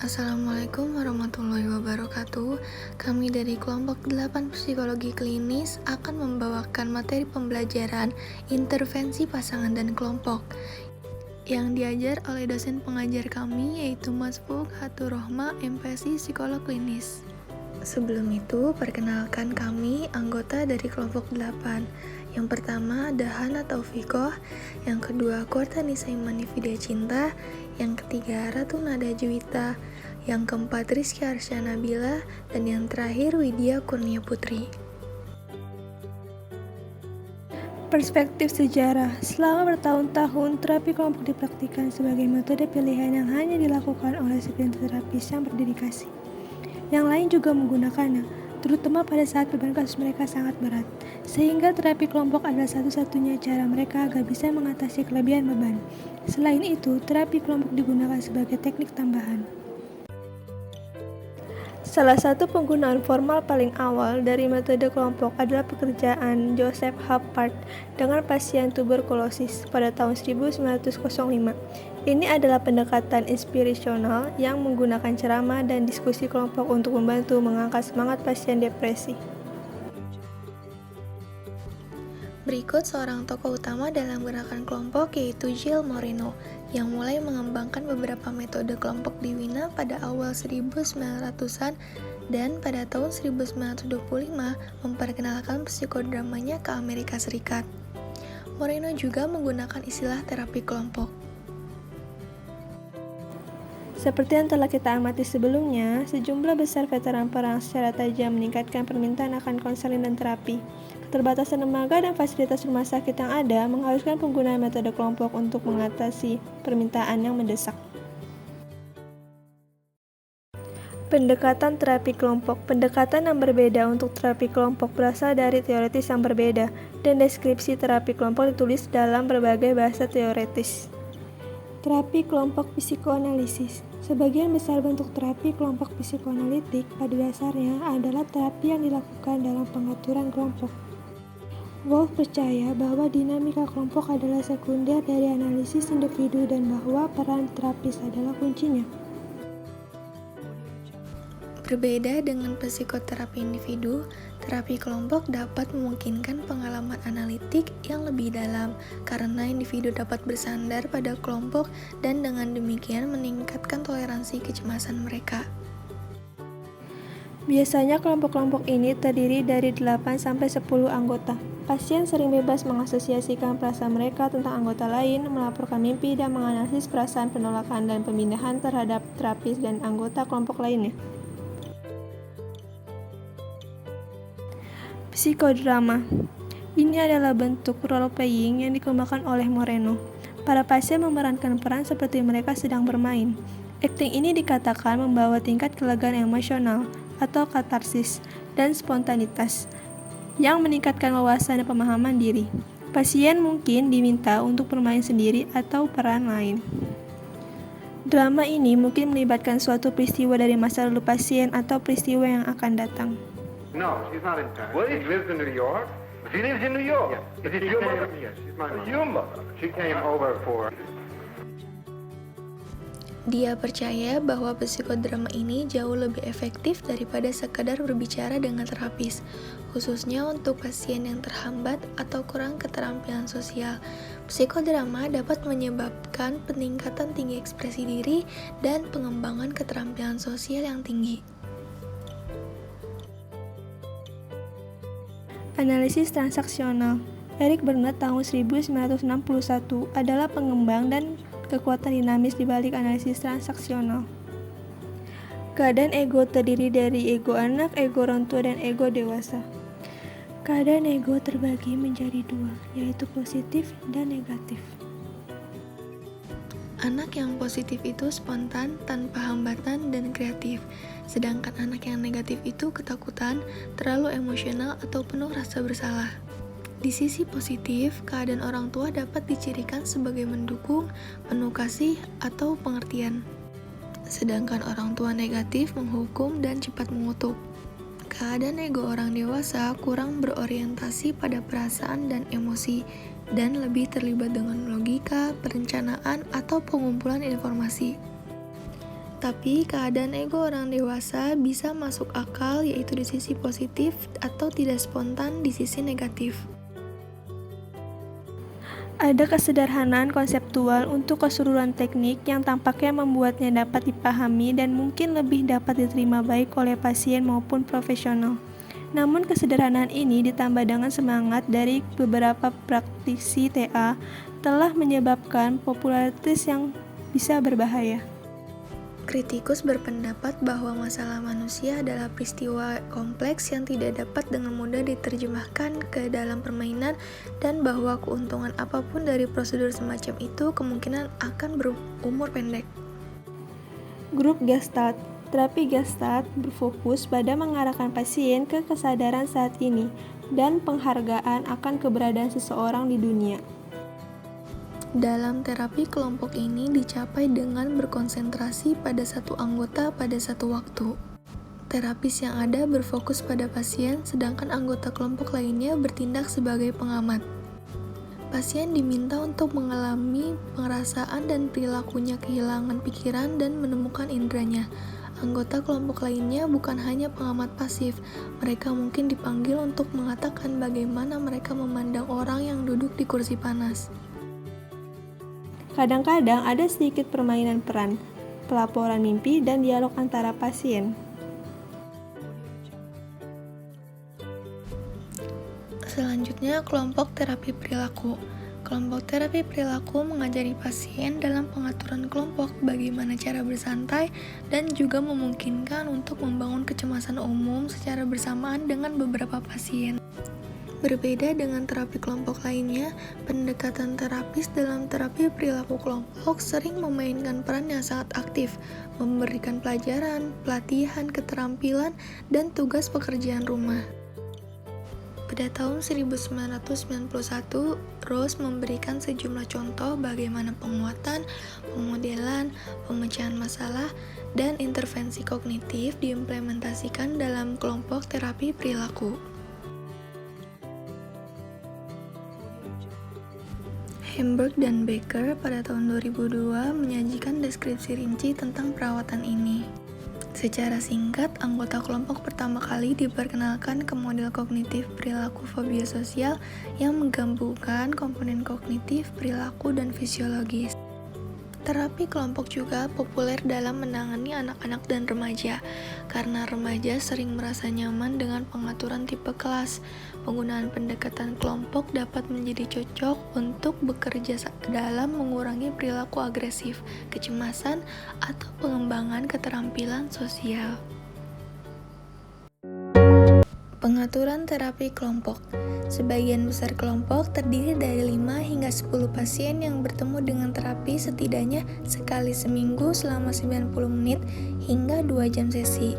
Assalamualaikum warahmatullahi wabarakatuh. Kami dari kelompok 8 psikologi klinis akan membawakan materi pembelajaran intervensi pasangan dan kelompok yang diajar oleh dosen pengajar kami yaitu Mas Fuk Haturohma, MPSI Psikolog Klinis. Sebelum itu, perkenalkan kami anggota dari kelompok 8. Yang pertama ada Hana Taufikoh, yang kedua Kortanisa Imani Vidya Cinta, yang ketiga Ratu Nada Juwita, yang keempat Rizky Arsya Nabila, dan yang terakhir Widya Kurnia Putri. Perspektif sejarah. Selama bertahun-tahun, terapi kelompok dipraktikkan sebagai metode pilihan yang hanya dilakukan oleh psikoterapis yang berdedikasi. Yang lain juga menggunakannya, terutama pada saat beban kasus mereka sangat berat, sehingga terapi kelompok adalah satu-satunya cara mereka agar bisa mengatasi kelebihan beban. Selain itu, terapi kelompok digunakan sebagai teknik tambahan. Salah satu penggunaan formal paling awal dari metode kelompok adalah pekerjaan Joseph Huppert dengan pasien tuberkulosis pada tahun 1905. Ini adalah pendekatan inspirasional yang menggunakan ceramah dan diskusi kelompok untuk membantu mengangkat semangat pasien depresi. Berikut seorang tokoh utama dalam gerakan kelompok yaitu Gilles Moreno yang mulai mengembangkan beberapa metode kelompok di Wina pada awal 1900-an dan pada tahun 1925 memperkenalkan psikodramanya ke Amerika Serikat. Moreno juga menggunakan istilah terapi kelompok. Seperti yang telah kita amati sebelumnya, sejumlah besar veteran perang secara tajam meningkatkan permintaan akan konseling dan terapi. Keterbatasan lembaga dan fasilitas rumah sakit yang ada mengharuskan penggunaan metode kelompok untuk mengatasi permintaan yang mendesak. Pendekatan terapi kelompok. Pendekatan yang berbeda untuk terapi kelompok berasal dari teoritis yang berbeda, dan deskripsi terapi kelompok ditulis dalam berbagai bahasa teoritis. Terapi kelompok psikoanalisis. Sebagian besar bentuk terapi kelompok psikoanalitik pada dasarnya adalah terapi yang dilakukan dalam pengaturan kelompok. Wolff percaya bahwa dinamika kelompok adalah sekunder dari analisis individu dan bahwa peran terapis adalah kuncinya. Berbeda dengan psikoterapi individu, terapi kelompok dapat memungkinkan pengalaman analitik yang lebih dalam karena individu dapat bersandar pada kelompok dan dengan demikian meningkatkan toleransi kecemasan mereka. Biasanya kelompok-kelompok ini terdiri dari 8-10 anggota. Pasien sering bebas mengasosiasikan perasaan mereka tentang anggota lain, melaporkan mimpi, dan menganalisis perasaan penolakan dan pemindahan terhadap terapis dan anggota kelompok lainnya. Psikodrama. Ini adalah bentuk role-playing yang dikembangkan oleh Moreno. Para pasien memerankan peran seperti mereka sedang bermain. Akting ini dikatakan membawa tingkat kelegaan emosional atau katarsis dan spontanitas yang meningkatkan wawasan dan pemahaman diri. Pasien mungkin diminta untuk bermain sendiri atau peran lain. Drama ini mungkin melibatkan suatu peristiwa dari masa lalu pasien atau peristiwa yang akan datang. No, she's not in Paris. Well, she lives in New York. She lives in New York. Yes. Is it your mother? Yes, she's my mother. Your mother. She came over for... Dia percaya bahwa psikodrama ini jauh lebih efektif daripada sekadar berbicara dengan terapis, khususnya untuk pasien yang terhambat atau kurang keterampilan sosial. Psikodrama dapat menyebabkan peningkatan tinggi ekspresi diri dan pengembangan keterampilan sosial yang tinggi. Analisis transaksional. Eric Bernard tahun 1961 adalah pengembang dan kekuatan dinamis di balik analisis transaksional. Keadaan ego terdiri dari ego anak, ego orang tua, dan ego dewasa. Keadaan ego terbagi menjadi dua, yaitu positif dan negatif. Anak yang positif itu spontan, tanpa hambatan, dan kreatif. Sedangkan anak yang negatif itu ketakutan, terlalu emosional, atau penuh rasa bersalah. Di sisi positif, keadaan orang tua dapat dicirikan sebagai mendukung, penuh kasih, atau pengertian. Sedangkan orang tua negatif menghukum dan cepat mengutuk. Keadaan ego orang dewasa kurang berorientasi pada perasaan dan emosi, dan lebih terlibat dengan logika, perencanaan, atau pengumpulan informasi. Tapi keadaan ego orang dewasa bisa masuk akal, yaitu di sisi positif atau tidak spontan di sisi negatif. Ada kesederhanaan konseptual untuk keseluruhan teknik yang tampaknya membuatnya dapat dipahami dan mungkin lebih dapat diterima baik oleh pasien maupun profesional. Namun kesederhanaan ini ditambah dengan semangat dari beberapa praktisi TA telah menyebabkan popularitas yang bisa berbahaya. Kritikus berpendapat bahwa masalah manusia adalah peristiwa kompleks yang tidak dapat dengan mudah diterjemahkan ke dalam permainan, dan bahwa keuntungan apapun dari prosedur semacam itu kemungkinan akan berumur pendek. Grup Gestalt. Terapi Gestalt berfokus pada mengarahkan pasien ke kesadaran saat ini dan penghargaan akan keberadaan seseorang di dunia. Dalam terapi kelompok ini dicapai dengan berkonsentrasi pada satu anggota pada satu waktu. Terapis yang ada berfokus pada pasien, sedangkan anggota kelompok lainnya bertindak sebagai pengamat. Pasien diminta untuk mengalami perasaan dan perilakunya, kehilangan pikiran dan menemukan inderanya. Anggota kelompok lainnya bukan hanya pengamat pasif, mereka mungkin dipanggil untuk mengatakan bagaimana mereka memandang orang yang duduk di kursi panas. Kadang-kadang ada sedikit permainan peran, pelaporan mimpi, dan dialog antara pasien. Selanjutnya, kelompok terapi perilaku. Kelompok terapi perilaku mengajari pasien dalam pengaturan kelompok bagaimana cara bersantai dan juga memungkinkan untuk membangun kecemasan umum secara bersamaan dengan beberapa pasien. Berbeda dengan terapi kelompok lainnya, pendekatan terapis dalam terapi perilaku kelompok sering memainkan peran yang sangat aktif, memberikan pelajaran, pelatihan, keterampilan, dan tugas pekerjaan rumah. Pada tahun 1991, Rose memberikan sejumlah contoh bagaimana penguatan, pemodelan, pemecahan masalah, dan intervensi kognitif diimplementasikan dalam kelompok terapi perilaku. Hamburg dan Becker pada tahun 2002 menyajikan deskripsi rinci tentang perawatan ini. Secara singkat, anggota kelompok pertama kali diperkenalkan ke model kognitif perilaku fobia sosial yang menggabungkan komponen kognitif, perilaku, dan fisiologis. Terapi kelompok juga populer dalam menangani anak-anak dan remaja, karena remaja sering merasa nyaman dengan pengaturan tipe kelas. Penggunaan pendekatan kelompok dapat menjadi cocok untuk bekerja dalam mengurangi perilaku agresif, kecemasan, atau pengembangan keterampilan sosial. Pengaturan terapi kelompok. Sebagian besar kelompok terdiri dari 5 hingga 10 pasien yang bertemu dengan terapi setidaknya sekali seminggu selama 90 menit hingga 2 jam sesi.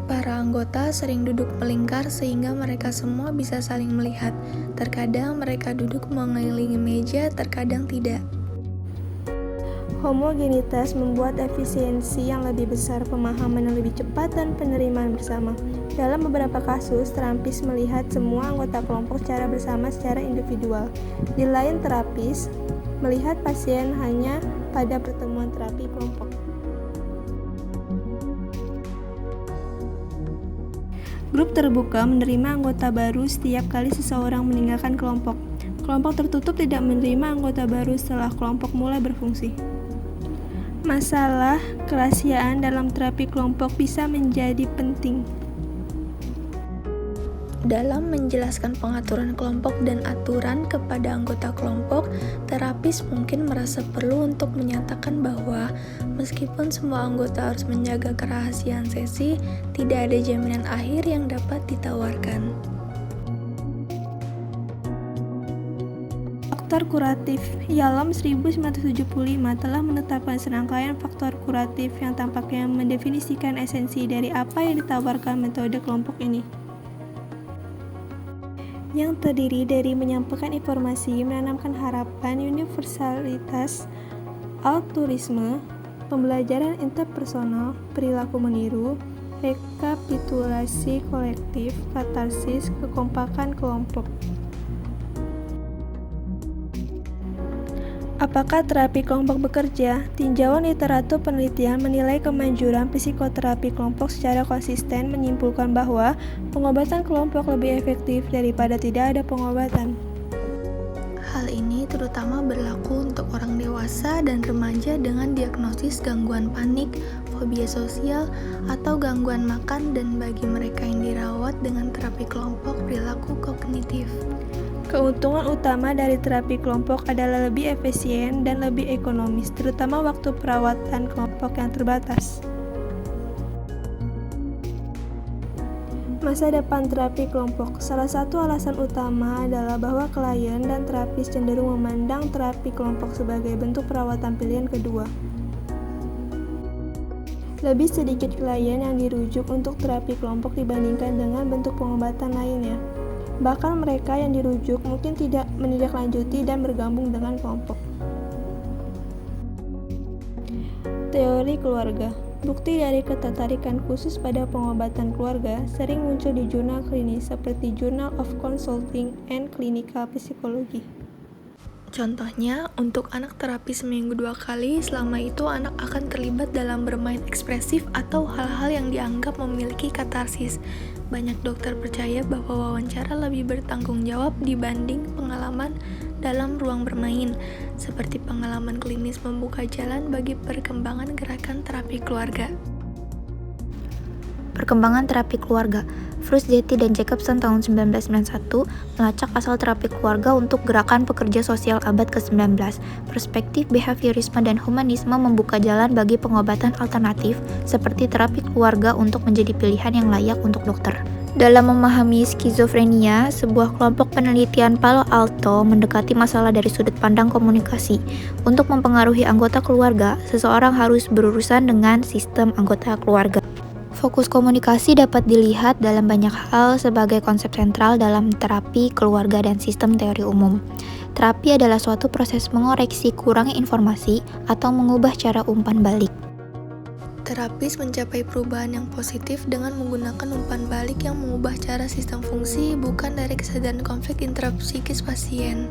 Para anggota sering duduk melingkar sehingga mereka semua bisa saling melihat. Terkadang mereka duduk mengelilingi meja, terkadang tidak. Homogenitas membuat efisiensi yang lebih besar, pemahaman yang lebih cepat, dan penerimaan bersama. Dalam beberapa kasus, terapis melihat semua anggota kelompok secara bersama secara individual. Di lain, terapis melihat pasien hanya pada pertemuan terapi kelompok. Grup terbuka menerima anggota baru setiap kali seseorang meninggalkan kelompok. Kelompok tertutup tidak menerima anggota baru setelah kelompok mulai berfungsi. Masalah kerahasiaan dalam terapi kelompok bisa menjadi penting. Dalam menjelaskan pengaturan kelompok dan aturan kepada anggota kelompok, terapis mungkin merasa perlu untuk menyatakan bahwa meskipun semua anggota harus menjaga kerahasiaan sesi, tidak ada jaminan akhir yang dapat ditawarkan. Faktor kuratif. Yalom 1975 telah menetapkan serangkaian faktor kuratif yang tampaknya mendefinisikan esensi dari apa yang ditawarkan metode kelompok ini, yang terdiri dari menyampaikan informasi, menanamkan harapan, universalitas, altruisme, pembelajaran interpersonal, perilaku meniru, rekapitulasi kolektif, katarsis, kekompakan kelompok. Apakah terapi kelompok bekerja? Tinjauan literatur penelitian menilai kemanjuran psikoterapi kelompok secara konsisten menyimpulkan bahwa pengobatan kelompok lebih efektif daripada tidak ada pengobatan. Hal ini terutama berlaku untuk orang dewasa dan remaja dengan diagnosis gangguan panik, fobia sosial, atau gangguan makan, dan bagi mereka yang dirawat dengan terapi kelompok perilaku kognitif. Keuntungan utama dari terapi kelompok adalah lebih efisien dan lebih ekonomis, terutama waktu perawatan kelompok yang terbatas. Masa depan terapi kelompok. Salah satu alasan utama adalah bahwa klien dan terapis cenderung memandang terapi kelompok sebagai bentuk perawatan pilihan kedua. Lebih sedikit klien yang dirujuk untuk terapi kelompok dibandingkan dengan bentuk pengobatan lainnya. Bahkan mereka yang dirujuk mungkin tidak menindaklanjuti dan bergabung dengan kelompok. Teori keluarga. Bukti dari ketertarikan khusus pada pengobatan keluarga sering muncul di jurnal klinis seperti Journal of Consulting and Clinical Psychology. Contohnya, untuk anak terapi seminggu 2 kali, selama itu anak akan terlibat dalam bermain ekspresif atau hal-hal yang dianggap memiliki katarsis. Banyak dokter percaya bahwa wawancara lebih bertanggung jawab dibanding pengalaman dalam ruang bermain, seperti pengalaman klinis membuka jalan bagi perkembangan gerakan terapi keluarga. Perkembangan terapi keluarga. Frusciante dan Jacobson tahun 1991 melacak asal terapi keluarga untuk gerakan pekerja sosial abad ke-19. Perspektif behaviorisme dan humanisme membuka jalan bagi pengobatan alternatif seperti terapi keluarga untuk menjadi pilihan yang layak untuk dokter. Dalam memahami skizofrenia, sebuah kelompok penelitian Palo Alto mendekati masalah dari sudut pandang komunikasi. Untuk mempengaruhi anggota keluarga, seseorang harus berurusan dengan sistem anggota keluarga. Fokus komunikasi dapat dilihat dalam banyak hal sebagai konsep sentral dalam terapi keluarga dan sistem teori umum. Terapi adalah suatu proses mengoreksi kurangnya informasi atau mengubah cara umpan balik. Terapis mencapai perubahan yang positif dengan menggunakan umpan balik yang mengubah cara sistem fungsi, bukan dari kesadaran konflik intrapsikis pasien.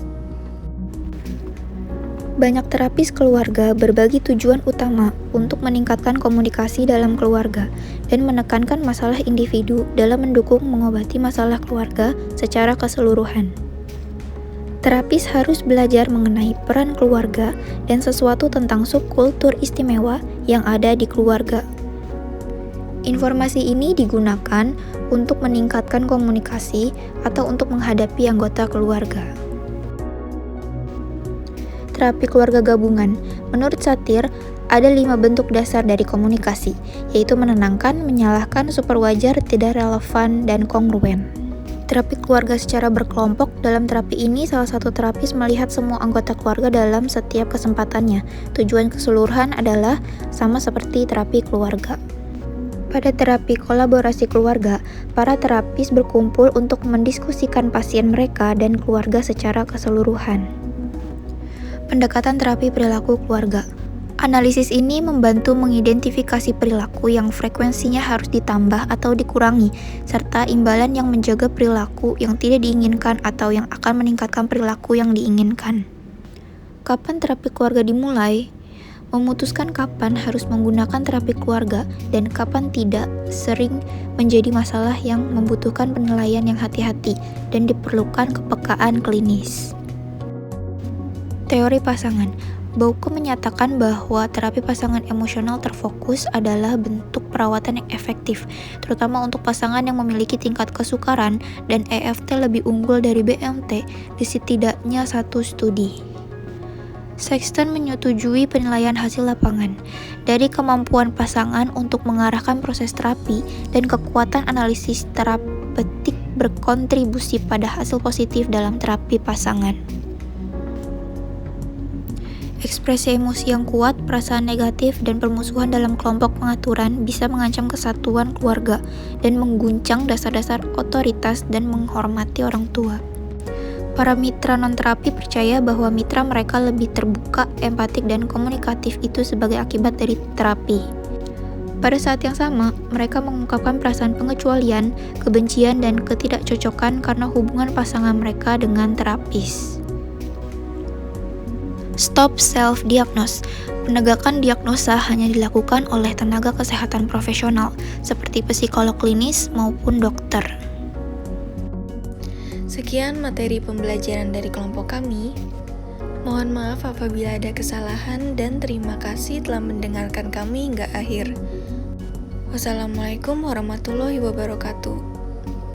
Banyak terapis keluarga berbagi tujuan utama untuk meningkatkan komunikasi dalam keluarga dan menekankan masalah individu dalam mendukung mengobati masalah keluarga secara keseluruhan. Terapis harus belajar mengenai peran keluarga dan sesuatu tentang subkultur istimewa yang ada di keluarga. Informasi ini digunakan untuk meningkatkan komunikasi atau untuk menghadapi anggota keluarga. Terapi keluarga gabungan. Menurut Satir, ada 5 bentuk dasar dari komunikasi, yaitu menenangkan, menyalahkan, super wajar, tidak relevan, dan kongruen. Terapi keluarga secara berkelompok. Dalam terapi ini, salah satu terapis melihat semua anggota keluarga dalam setiap kesempatannya. Tujuan keseluruhan adalah sama seperti terapi keluarga. Pada terapi kolaborasi keluarga, para terapis berkumpul untuk mendiskusikan pasien mereka dan keluarga secara keseluruhan. Pendekatan terapi perilaku keluarga. Analisis ini membantu mengidentifikasi perilaku yang frekuensinya harus ditambah atau dikurangi, serta imbalan yang menjaga perilaku yang tidak diinginkan atau yang akan meningkatkan perilaku yang diinginkan. Kapan terapi keluarga dimulai? Memutuskan kapan harus menggunakan terapi keluarga dan kapan tidak sering menjadi masalah yang membutuhkan penilaian yang hati-hati dan diperlukan kepekaan klinis. Teori pasangan. Bauke menyatakan bahwa terapi pasangan emosional terfokus adalah bentuk perawatan yang efektif, terutama untuk pasangan yang memiliki tingkat kesukaran dan EFT lebih unggul dari BMT di setidaknya 1 studi. Sexton menyetujui penilaian hasil lapangan dari kemampuan pasangan untuk mengarahkan proses terapi dan kekuatan analisis terapeutik berkontribusi pada hasil positif dalam terapi pasangan. Ekspresi emosi yang kuat, perasaan negatif, dan permusuhan dalam kelompok pengaturan bisa mengancam kesatuan keluarga dan mengguncang dasar-dasar otoritas dan menghormati orang tua. Para mitra non-terapi percaya bahwa mitra mereka lebih terbuka, empatik, dan komunikatif itu sebagai akibat dari terapi. Pada saat yang sama, mereka mengungkapkan perasaan pengecualian, kebencian, dan ketidakcocokan karena hubungan pasangan mereka dengan terapis. Stop self-diagnose. Penegakan diagnosa hanya dilakukan oleh tenaga kesehatan profesional, seperti psikolog klinis maupun dokter. Sekian materi pembelajaran dari kelompok kami. Mohon maaf apabila ada kesalahan dan terima kasih telah mendengarkan kami hingga akhir. Wassalamualaikum warahmatullahi wabarakatuh.